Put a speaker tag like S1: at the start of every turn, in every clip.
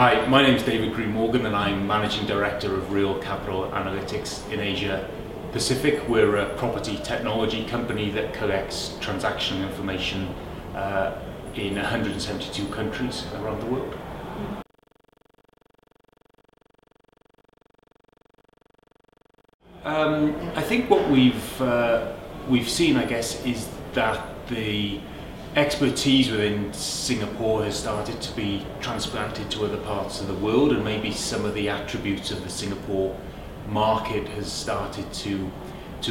S1: Hi, my name is David Green-Morgan and I'm Managing Director of Real Capital Analytics in Asia Pacific. We're a property technology company that collects transactional information in 172 countries around the world. I think what we've seen, I guess, is that the expertise within Singapore has started to be transplanted to other parts of the world, and maybe some of the attributes of the Singapore market has started to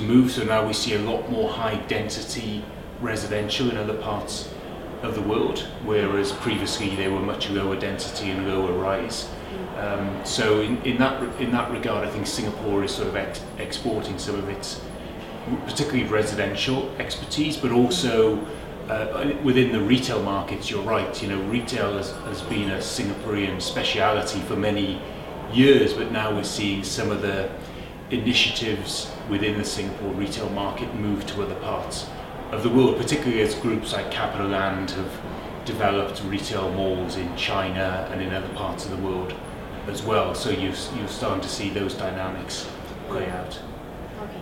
S1: move. So now we see a lot more high density residential in other parts of the world, whereas previously they were much lower density and lower rise. So in that regard, I think Singapore is sort of exporting some of its particularly residential expertise, but also within the retail markets. You're right, retail has been a Singaporean speciality for many years, but now we're seeing some of the initiatives within the Singapore retail market move to other parts of the world, particularly as groups like CapitaLand have developed retail malls in China and in other parts of the world as well. So you're starting to see those dynamics play out.
S2: Okay.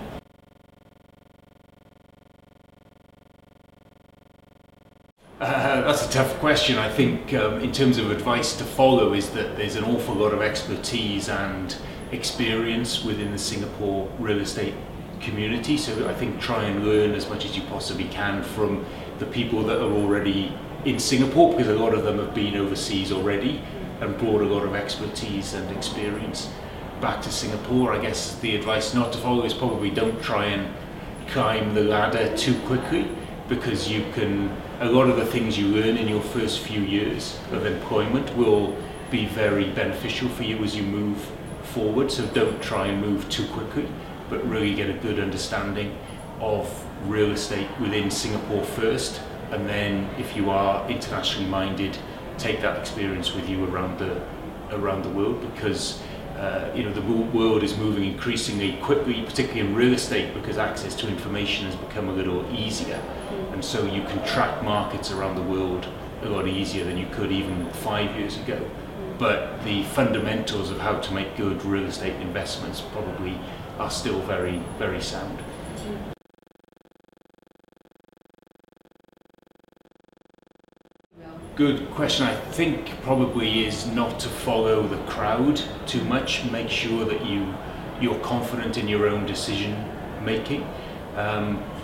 S1: That's a tough question. I think in terms of advice to follow is that there's an awful lot of expertise and experience within the Singapore real estate community. So I think try and learn as much as you possibly can from the people that are already in Singapore, because a lot of them have been overseas already and brought a lot of expertise and experience back to Singapore. I guess the advice not to follow is probably don't try and climb the ladder too quickly, because a lot of the things you learn in your first few years of employment will be very beneficial for you as you move forward. So don't try and move too quickly, but really get a good understanding of real estate within Singapore first, and then if you are internationally minded, take that experience with you around the world, because the world is moving increasingly quickly, particularly in real estate, because access to information has become a little easier, and so you can track markets around the world a lot easier than you could even 5 years ago. But the fundamentals of how to make good real estate investments probably are still very, very sound. Good question. I think probably is not to follow the crowd too much. Make sure that you're confident in your own decision making,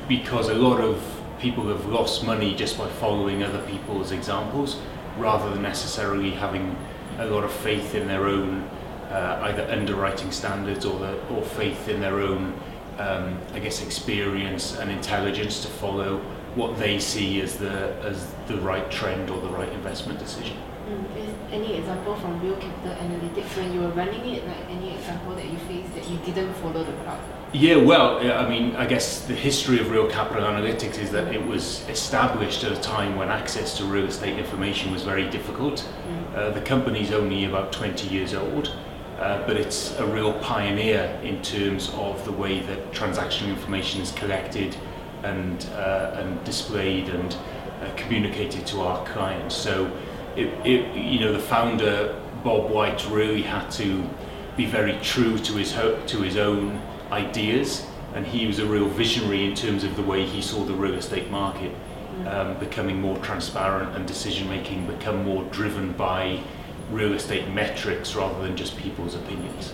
S1: because a lot of people have lost money just by following other people's examples, rather than necessarily having a lot of faith in their own either underwriting standards or faith in their own experience and intelligence to follow what they see as the right trend or the right investment decision.
S2: Any example from Real Capital Analytics when you were running it, like any example that you faced that you didn't follow the crowd?
S1: Yeah, well, I guess the history of Real Capital Analytics is that it was established at a time when access to real estate information was very difficult. The company's only about 20 years old, but it's a real pioneer in terms of the way that transactional information is collected and displayed and communicated to our clients. So the founder, Bob White, really had to be very true to his own ideas, and he was a real visionary in terms of the way he saw the real estate market becoming more transparent and decision making become more driven by real estate metrics rather than just people's opinions.